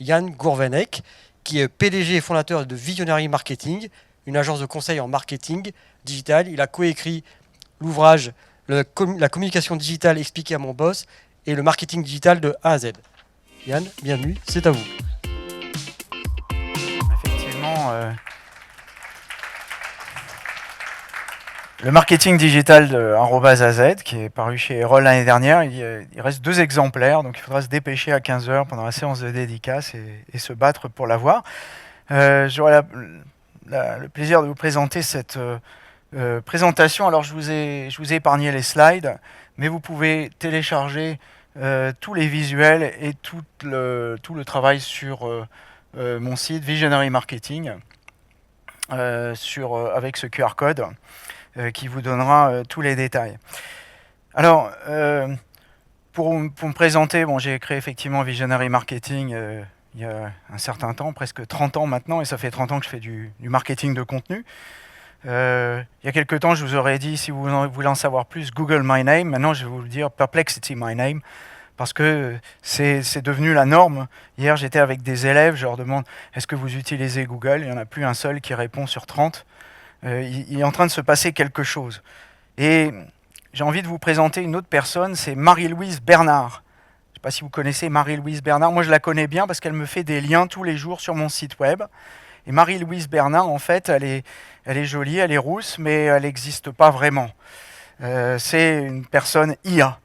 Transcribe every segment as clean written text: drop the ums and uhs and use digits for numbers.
Jan Gourvenek, qui est PDG et fondateur de Visionary Marketing, une agence de conseil en marketing digital. Il a coécrit l'ouvrage La communication digitale expliquée à mon boss et le marketing digital de A à Z. Yann, bienvenue, c'est à vous. Effectivement, le marketing digital de @AZ, qui est paru chez Erol l'année dernière, il reste 2 exemplaires, donc il faudra se dépêcher à 15 h pendant la séance de dédicace et se battre pour l'avoir. J'aurai le plaisir de vous présenter cette présentation. Alors je vous ai épargné les slides, mais vous pouvez télécharger tous les visuels et tout le travail sur mon site Visionary Marketing avec ce QR code qui vous donnera tous les détails. Alors, pour me présenter, j'ai créé effectivement Visionary Marketing il y a un certain temps, presque 30 ans maintenant, et ça fait 30 ans que je fais du marketing de contenu. Il y a quelques temps, je vous aurais dit, si vous voulez en savoir plus, Google My Name. Maintenant, je vais vous le dire, Perplexity My Name, parce que c'est devenu la norme. Hier, j'étais avec des élèves, je leur demande, est-ce que vous utilisez Google ? Il n'y en a plus un seul qui répond sur 30. Il est en train de se passer quelque chose. Et j'ai envie de vous présenter une autre personne, c'est Marie-Louise Bernard. Je ne sais pas si vous connaissez Marie-Louise Bernard. Moi, je la connais bien parce qu'elle me fait des liens tous les jours sur mon site web. Et Marie-Louise Bernard, en fait, elle est jolie, elle est rousse, mais elle n'existe pas vraiment. C'est une personne IA.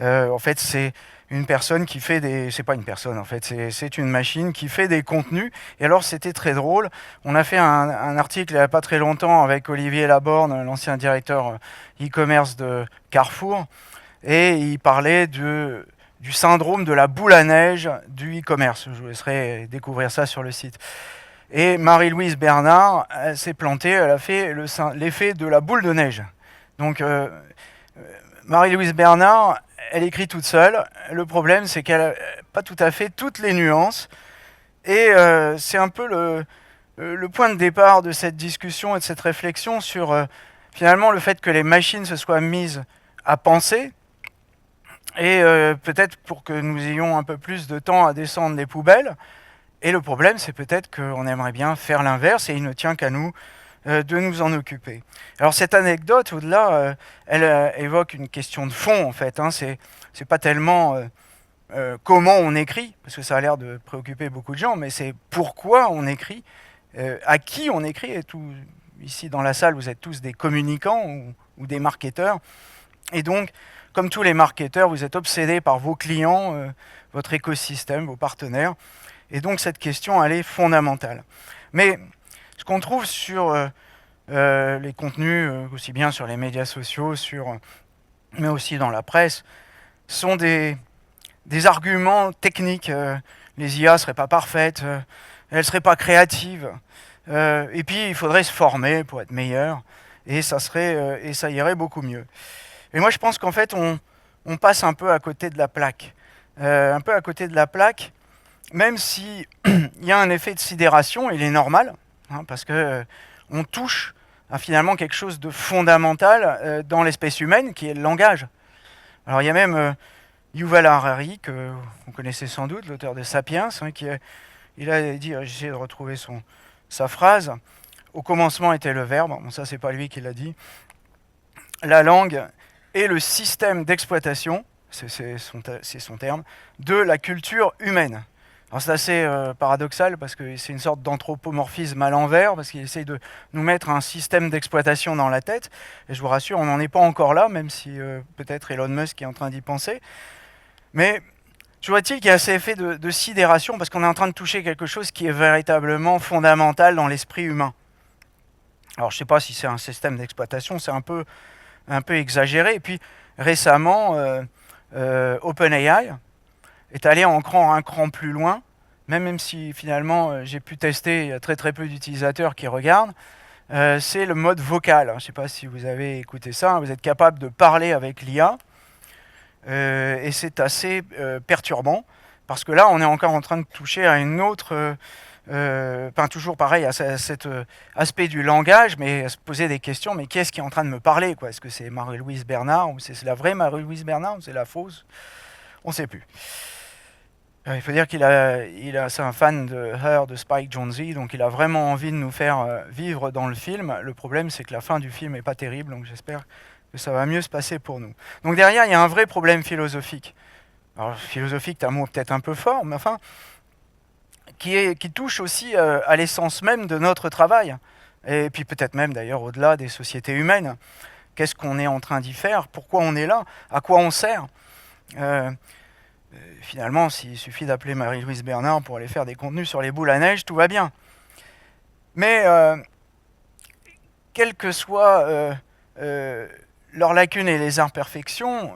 En fait, c'est une personne qui fait des... C'est pas une personne, en fait, c'est une machine qui fait des contenus. Et alors, c'était très drôle. On a fait un article il n'y a pas très longtemps avec Olivier Laborne, l'ancien directeur e-commerce de Carrefour, et il parlait du syndrome de la boule à neige du e-commerce. Je vous laisserai découvrir ça sur le site. Et Marie-Louise Bernard, elle s'est plantée, elle a fait l'effet de la boule de neige. Donc, Marie-Louise Bernard, elle écrit toute seule. Le problème, c'est qu'elle n'a pas tout à fait toutes les nuances. Et c'est un peu le point de départ de cette discussion et de cette réflexion sur finalement le fait que les machines se soient mises à penser. Et peut-être pour que nous ayons un peu plus de temps à descendre les poubelles. Et le problème, c'est peut-être qu'on aimerait bien faire l'inverse et il ne tient qu'à nous de nous en occuper. Alors cette anecdote, au-delà, elle évoque une question de fond, en fait. C'est pas tellement comment on écrit, parce que ça a l'air de préoccuper beaucoup de gens, mais c'est pourquoi on écrit, à qui on écrit. Et tout, ici dans la salle, vous êtes tous des communicants ou des marketeurs. Et donc, comme tous les marketeurs, vous êtes obsédés par vos clients, votre écosystème, vos partenaires. Et donc cette question, elle est fondamentale. Mais ce qu'on trouve sur les contenus, aussi bien sur les médias sociaux, mais aussi dans la presse, sont des arguments techniques. Les IA ne seraient pas parfaites, elles ne seraient pas créatives. Et puis il faudrait se former pour être meilleur, et ça irait beaucoup mieux. Et moi je pense qu'en fait on passe un peu à côté de la plaque. Même si il y a un effet de sidération, il est normal, parce que on touche à finalement quelque chose de fondamental dans l'espèce humaine, qui est le langage. Alors il y a même Yuval Harari, que vous connaissez sans doute, l'auteur de Sapiens, il a dit, j'essaie de retrouver sa phrase, au commencement était le verbe, bon ça c'est pas lui qui l'a dit, la langue est le système d'exploitation, c'est son terme, de la culture humaine. Alors c'est assez paradoxal parce que c'est une sorte d'anthropomorphisme à l'envers, parce qu'il essaye de nous mettre un système d'exploitation dans la tête. Et je vous rassure, on n'en est pas encore là, même si peut-être Elon Musk est en train d'y penser. Mais toujours est-il qu'il y a ces effets de sidération, parce qu'on est en train de toucher quelque chose qui est véritablement fondamental dans l'esprit humain. Alors je ne sais pas si c'est un système d'exploitation, c'est un peu exagéré. Et puis récemment, OpenAI est allé un cran plus loin, même si finalement j'ai pu tester, il y a très peu d'utilisateurs qui regardent, c'est le mode vocal. Je ne sais pas si vous avez écouté ça, vous êtes capable de parler avec l'IA, et c'est assez perturbant, parce que là on est encore en train de toucher à une autre... toujours pareil, à cet aspect du langage, mais à se poser des questions, mais qui est-ce qui est en train de me parler, quoi ? Est-ce que c'est Marie-Louise Bernard, ou c'est la vraie Marie-Louise Bernard, ou c'est la fausse ? On ne sait plus. Il faut dire c'est un fan de Her, de Spike Jonze, donc il a vraiment envie de nous faire vivre dans le film. Le problème, c'est que la fin du film n'est pas terrible, donc j'espère que ça va mieux se passer pour nous. Donc derrière, il y a un vrai problème philosophique. Alors philosophique, c'est un mot peut-être un peu fort, mais enfin, qui touche aussi à l'essence même de notre travail, et puis peut-être même d'ailleurs au-delà des sociétés humaines. Qu'est-ce qu'on est en train d'y faire? Pourquoi on est là? À quoi on sert? Finalement, s'il suffit d'appeler Marie-Louise Bernard pour aller faire des contenus sur les boules à neige, tout va bien. Mais quelles que soient leurs lacunes et les imperfections,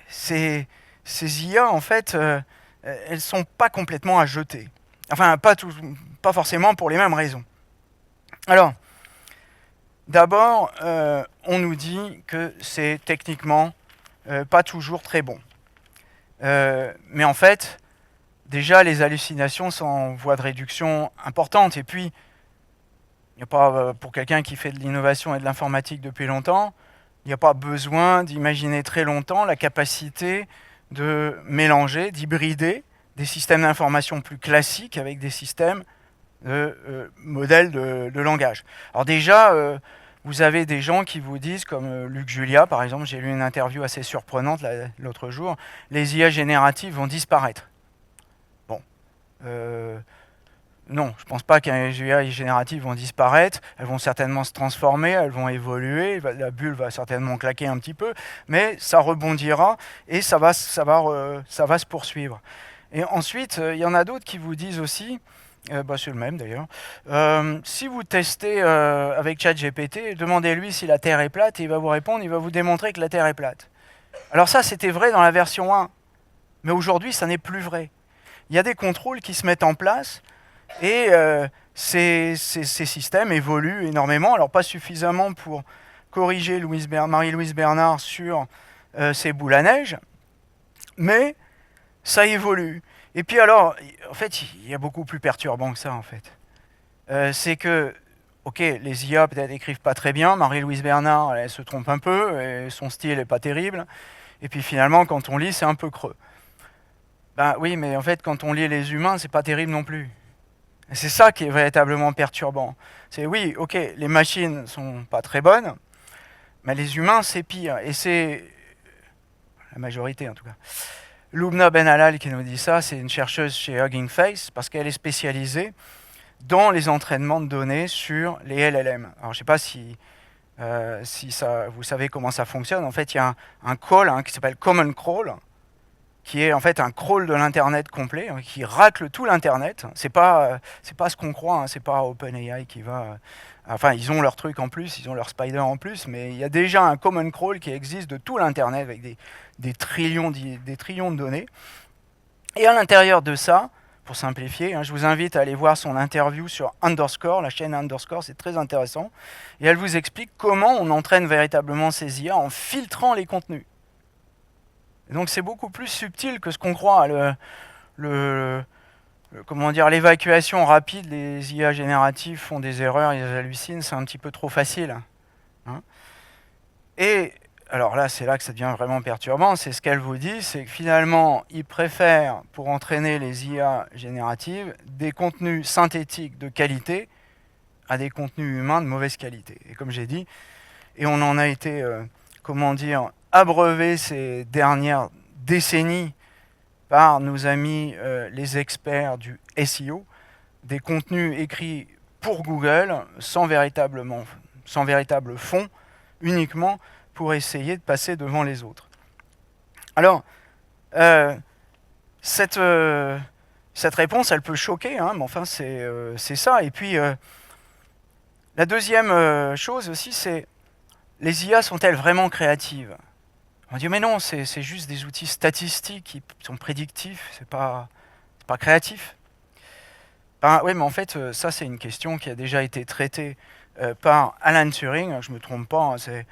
ces IA, en fait, elles ne sont pas complètement à jeter. Enfin, pas forcément pour les mêmes raisons. Alors, d'abord, on nous dit que c'est techniquement pas toujours très bon. Mais en fait, déjà, les hallucinations sont en voie de réduction importante. Et puis, il n'y a pas, pour quelqu'un qui fait de l'innovation et de l'informatique depuis longtemps, il n'y a pas besoin d'imaginer très longtemps la capacité de mélanger, d'hybrider des systèmes d'information plus classiques avec des systèmes de modèles de langage. Alors déjà, vous avez des gens qui vous disent, comme Luc Julia par exemple, j'ai lu une interview assez surprenante l'autre jour, les IA génératives vont disparaître. Bon, non, je ne pense pas que les IA génératives vont disparaître, elles vont certainement se transformer, elles vont évoluer, la bulle va certainement claquer un petit peu, mais ça rebondira et ça va se poursuivre. Et ensuite, il y en a d'autres qui vous disent aussi, c'est le même d'ailleurs. Si vous testez avec ChatGPT, demandez-lui si la Terre est plate et il va vous répondre, il va vous démontrer que la Terre est plate. Alors ça, c'était vrai dans la version 1, mais aujourd'hui, ça n'est plus vrai. Il y a des contrôles qui se mettent en place et ces systèmes évoluent énormément. Alors pas suffisamment pour corriger Marie-Louise Bernard sur ses boules à neige, mais ça évolue. Et puis alors, en fait, il y a beaucoup plus perturbant que ça, en fait. C'est que, ok, les IA peut-être écrivent pas très bien, Marie-Louise Bernard, elle se trompe un peu, et son style est pas terrible, et puis finalement, quand on lit, c'est un peu creux. Ben oui, mais en fait, quand on lit les humains, c'est pas terrible non plus. Et c'est ça qui est véritablement perturbant. C'est oui, ok, les machines sont pas très bonnes, mais les humains, c'est pire, et c'est la majorité en tout cas. Lubna Ben Halal qui nous dit ça, c'est une chercheuse chez Hugging Face, parce qu'elle est spécialisée dans les entraînements de données sur les LLM. Alors je ne sais pas si vous savez comment ça fonctionne. En fait, il y a un crawl qui s'appelle Common Crawl, qui est en fait un crawl de l'Internet complet, qui racle tout l'Internet. C'est pas ce qu'on croit, c'est pas OpenAI qui va... Enfin, ils ont leur truc en plus, ils ont leur spider en plus, mais il y a déjà un common crawl qui existe de tout l'Internet avec des trillions de données. Et à l'intérieur de ça, pour simplifier, je vous invite à aller voir son interview sur Underscore, la chaîne Underscore, c'est très intéressant. Et elle vous explique comment on entraîne véritablement ces IA en filtrant les contenus. Et donc c'est beaucoup plus subtil que ce qu'on croit. Comment dire, l'évacuation rapide, les IA génératives font des erreurs, ils hallucinent, c'est un petit peu trop facile. Et alors là, c'est là que ça devient vraiment perturbant, c'est ce qu'elle vous dit, c'est que finalement, ils préfèrent, pour entraîner les IA génératives, des contenus synthétiques de qualité à des contenus humains de mauvaise qualité. Et comme j'ai dit, et on en a été, abreuvé ces dernières décennies par nos amis les experts du SEO, des contenus écrits pour Google, sans véritable fond, uniquement pour essayer de passer devant les autres. Alors, cette réponse, elle peut choquer, mais enfin, c'est ça. Et puis, la deuxième chose aussi, c'est les IA sont-elles vraiment créatives? On dit mais non, c'est juste des outils statistiques qui sont prédictifs, c'est pas créatif. Ben, oui, mais en fait, ça c'est une question qui a déjà été traitée par Alan Turing, je me trompe pas, c'est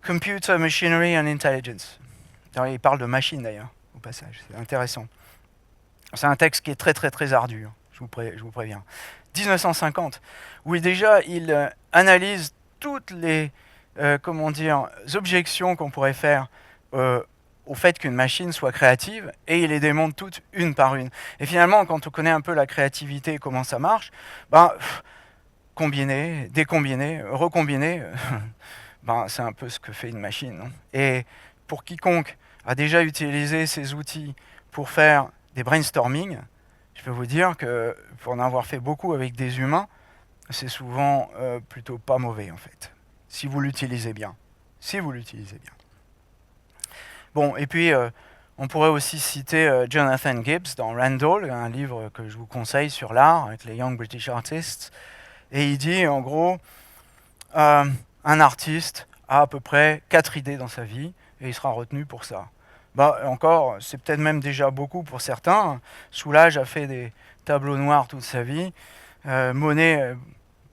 Computer Machinery and Intelligence. Alors, il parle de machine d'ailleurs, au passage, c'est intéressant. C'est un texte qui est très très très ardu, je vous préviens. 1950, où déjà il analyse toutes les objections qu'on pourrait faire aux au fait qu'une machine soit créative, et il les démonte toutes une par une. Et finalement, quand on connaît un peu la créativité et comment ça marche, ben, combiner, décombiner, recombiner, ben, c'est un peu ce que fait une machine. Non? Et pour quiconque a déjà utilisé ces outils pour faire des brainstorming, je peux vous dire que pour en avoir fait beaucoup avec des humains, c'est souvent plutôt pas mauvais en fait, si vous l'utilisez bien. Si vous l'utilisez bien. Bon, et puis on pourrait aussi citer Jonathan Gibbs dans Randall, un livre que je vous conseille sur l'art avec les Young British Artists. Et il dit en gros, un artiste a à peu près 4 idées dans sa vie et il sera retenu pour ça. Bah, encore, c'est peut-être même déjà beaucoup pour certains. Soulage a fait des tableaux noirs toute sa vie. Monet,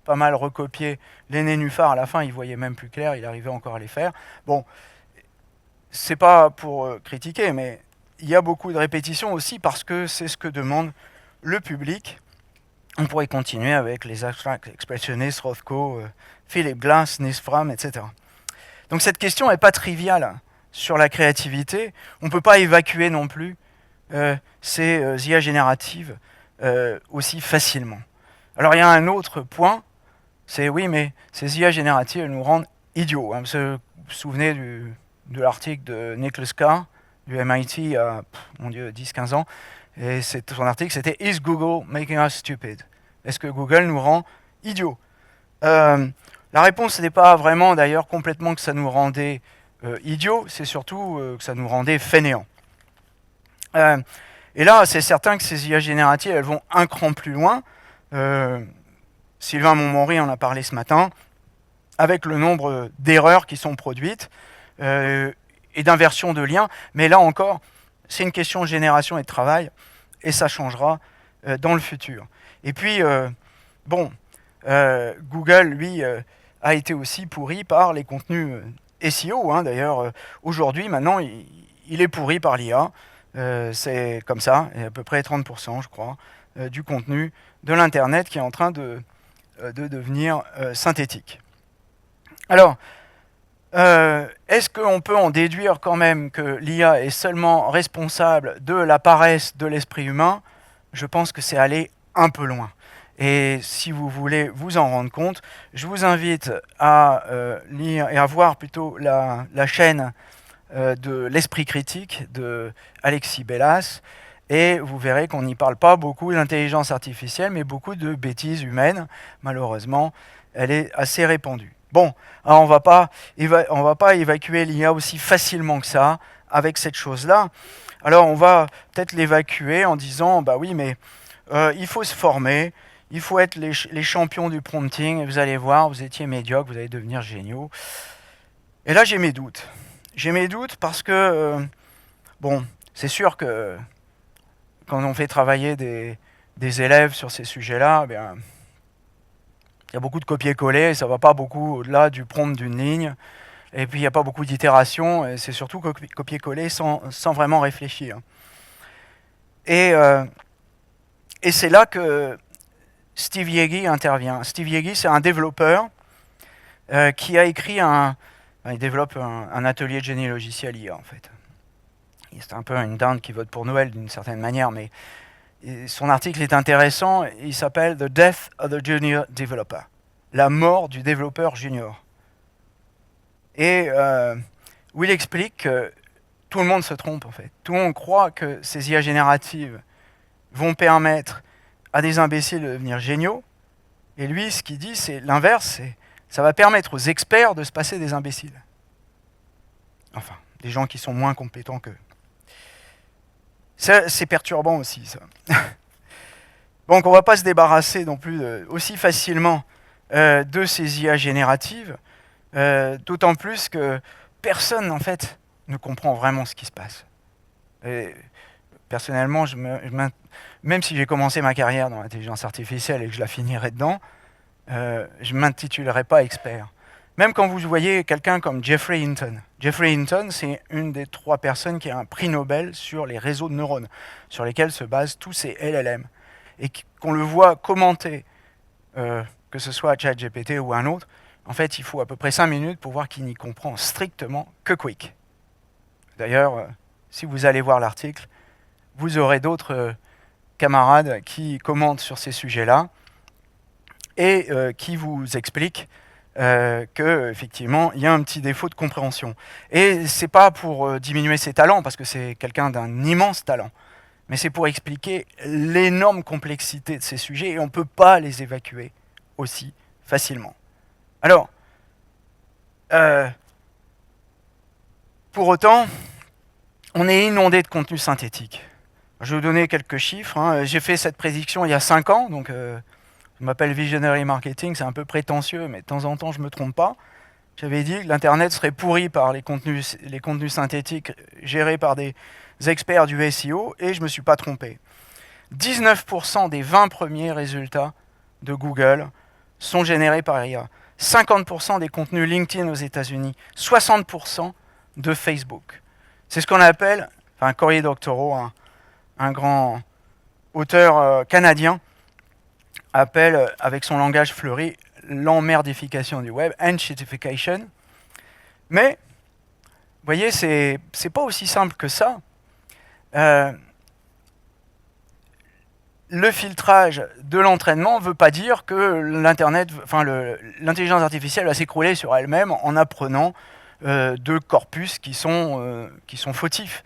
pas mal recopié les nénuphars. À la fin, il voyait même plus clair, il arrivait encore à les faire. Bon, c'est pas pour critiquer, mais il y a beaucoup de répétitions aussi parce que c'est ce que demande le public. On pourrait continuer avec les abstract expressionnistes, Rothko, Philip Glass, Nils Fram, etc. Donc cette question n'est pas triviale sur la créativité. On ne peut pas évacuer non plus ces IA génératives aussi facilement. Alors il y a un autre point, c'est oui, mais ces IA génératives elles nous rendent idiots. Hein. Vous vous souvenez de l'article de Nicholas Carr du MIT il y a, mon Dieu, 10-15 ans. Et son article, c'était « Is Google making us stupid ?» Est-ce que Google nous rend idiots La réponse n'est pas vraiment d'ailleurs complètement que ça nous rendait idiots, c'est surtout que ça nous rendait fainéants. Et là, c'est certain que ces IA génératives, elles vont un cran plus loin. Sylvain Montmory en a parlé ce matin, avec le nombre d'erreurs qui sont produites et d'inversion de liens. Mais là encore, c'est une question de génération et de travail, et ça changera dans le futur. Et puis, Google, lui, a été aussi pourri par les contenus SEO. Hein. D'ailleurs, aujourd'hui, maintenant, il est pourri par l'IA. C'est comme ça, et à peu près 30%, je crois, du contenu de l'Internet qui est en train de devenir synthétique. Alors, est-ce qu'on peut en déduire quand même que l'IA est seulement responsable de la paresse de l'esprit humain? Je pense que c'est aller un peu loin. Et si vous voulez vous en rendre compte, je vous invite à lire et à voir plutôt la chaîne de l'esprit critique de Alexis Bellas, et vous verrez qu'on n'y parle pas beaucoup d'intelligence artificielle, mais beaucoup de bêtises humaines. Malheureusement, elle est assez répandue. Bon, alors on va pas évacuer l'IA aussi facilement que ça avec cette chose-là. Alors on va peut-être l'évacuer en disant, bah oui, mais il faut se former, il faut être les champions du prompting, et vous allez voir, vous étiez médiocre, vous allez devenir géniaux. Et là, j'ai mes doutes. J'ai mes doutes parce que, bon, c'est sûr que quand on fait travailler des élèves sur ces sujets-là, eh bien, il y a beaucoup de copier-coller, ça ne va pas beaucoup au-delà du prompt d'une ligne. Et puis, il n'y a pas beaucoup d'itérations, et c'est surtout copier-coller sans vraiment réfléchir. Et c'est là que Steve Yegi intervient. Steve Yegi, c'est un développeur qui a écrit il développe un atelier de génie logiciel IA, en fait. C'est un peu une dinde qui vote pour Noël, d'une certaine manière, mais son article est intéressant. Il s'appelle « The Death of the Junior Developer », la mort du développeur junior. Et où il explique que tout le monde se trompe, en fait. Tout le monde croit que ces IA génératives vont permettre à des imbéciles de devenir géniaux. Et lui, ce qu'il dit, c'est l'inverse, ça va permettre aux experts de se passer des imbéciles. Enfin, des gens qui sont moins compétents qu'eux. C'est perturbant aussi, ça. Donc, on ne va pas se débarrasser non plus aussi facilement de ces IA génératives, d'autant plus que personne, en fait, ne comprend vraiment ce qui se passe. Et, personnellement, même si j'ai commencé ma carrière dans l'intelligence artificielle et que je la finirai dedans, je ne m'intitulerai pas expert. Même quand vous voyez quelqu'un comme Jeffrey Hinton. Jeffrey Hinton, c'est une des 3 personnes qui a un prix Nobel sur les réseaux de neurones, sur lesquels se basent tous ces LLM. Et qu'on le voit commenter, que ce soit ChatGPT ou un autre, en fait, il faut à peu près 5 minutes pour voir qu'il n'y comprend strictement que Quick. D'ailleurs, si vous allez voir l'article, vous aurez d'autres camarades qui commentent sur ces sujets-là et qui vous expliquent qu'effectivement, il y a un petit défaut de compréhension. Et ce n'est pas pour diminuer ses talents, parce que c'est quelqu'un d'un immense talent, mais c'est pour expliquer l'énorme complexité de ces sujets, et on ne peut pas les évacuer aussi facilement. Alors, pour autant, on est inondé de contenu synthétique. Je vais vous donner quelques chiffres. Hein. J'ai fait cette prédiction il y a 5 ans, donc je m'appelle Visionary Marketing, c'est un peu prétentieux, mais de temps en temps, je ne me trompe pas. J'avais dit que l'Internet serait pourri par les contenus synthétiques gérés par des experts du SEO, et je ne me suis pas trompé. 19% des 20 premiers résultats de Google sont générés par IA. 50% des contenus LinkedIn aux États-Unis. 60% de Facebook. C'est ce qu'on appelle, enfin, Cory Doctorow, un grand auteur canadien, appelle, avec son langage fleuri, l'emmerdification du web, enshittification. Mais, vous voyez, c'est pas aussi simple que ça. Le filtrage de l'entraînement ne veut pas dire que l'intelligence artificielle va s'écrouler sur elle-même en apprenant de corpus qui sont fautifs.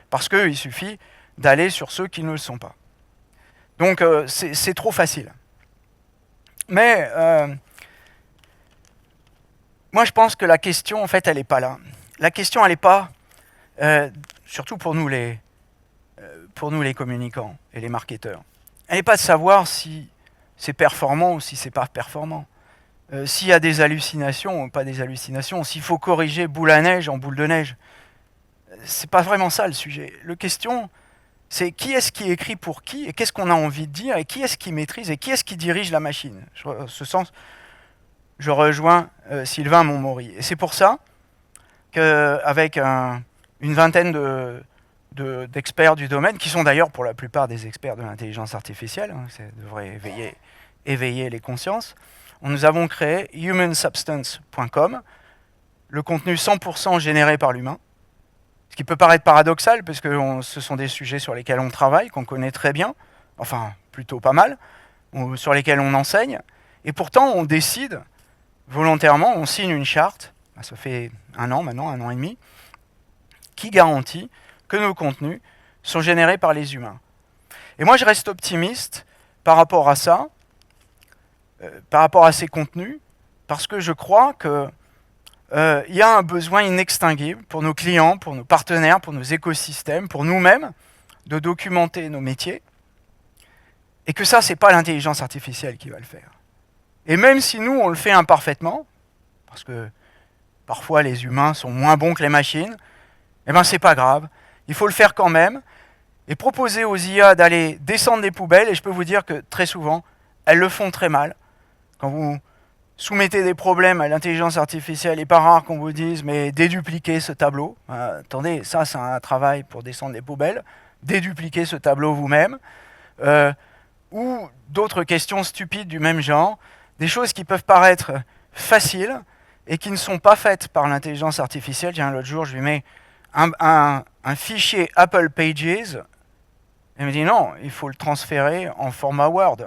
Parce qu'il suffit d'aller sur ceux qui ne le sont pas. Donc, c'est trop facile. Mais moi, je pense que la question, en fait, elle n'est pas là. La question, elle n'est pas, surtout pour nous les communicants et les marketeurs, elle n'est pas de savoir si c'est performant ou si c'est pas performant. S'il y a des hallucinations ou pas des hallucinations, s'il faut corriger boule à neige en boule de neige. C'est pas vraiment ça le sujet. La question, c'est qui est-ce qui écrit pour qui, et qu'est-ce qu'on a envie de dire, et qui est-ce qui maîtrise, et qui est-ce qui dirige la machine. En ce sens, je rejoins Sylvain Montmaury. Et c'est pour ça qu'avec une vingtaine d'experts du domaine, qui sont d'ailleurs pour la plupart des experts de l'intelligence artificielle, hein, ça devrait éveiller les consciences, nous avons créé humansubstance.com, le contenu 100% généré par l'humain, ce qui peut paraître paradoxal, parce que ce sont des sujets sur lesquels on travaille, qu'on connaît très bien, enfin plutôt pas mal, sur lesquels on enseigne, et pourtant on décide volontairement, on signe une charte, ça fait 1 an maintenant, 1 an et demi, qui garantit que nos contenus sont générés par les humains. Et moi je reste optimiste par rapport à ça, par rapport à ces contenus, parce que je crois que il y a un besoin inextinguible pour nos clients, pour nos partenaires, pour nos écosystèmes, pour nous-mêmes, de documenter nos métiers, et que ça, c'est pas l'intelligence artificielle qui va le faire. Et même si nous, on le fait imparfaitement, parce que parfois les humains sont moins bons que les machines, eh ben c'est pas grave, il faut le faire quand même, et proposer aux IA d'aller descendre des poubelles, et je peux vous dire que très souvent, elles le font très mal. Quand vous soumettez des problèmes à l'intelligence artificielle, il n'est pas rare qu'on vous dise « mais dédupliquez ce tableau ». Attendez, ça c'est un travail pour descendre les poubelles. Dédupliquez ce tableau vous-même. Ou d'autres questions stupides du même genre. Des choses qui peuvent paraître faciles et qui ne sont pas faites par l'intelligence artificielle. Tiens, l'autre jour, je lui mets un fichier Apple Pages. Elle me dit « non, il faut le transférer en format Word ».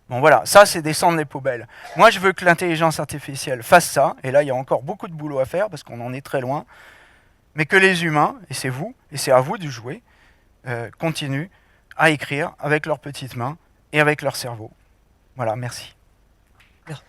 Bon voilà, ça c'est descendre les poubelles. Moi je veux que l'intelligence artificielle fasse ça, et là il y a encore beaucoup de boulot à faire parce qu'on en est très loin, mais que les humains, et c'est vous, et c'est à vous de jouer, continuent à écrire avec leurs petites mains et avec leur cerveau. Voilà, merci. Merci.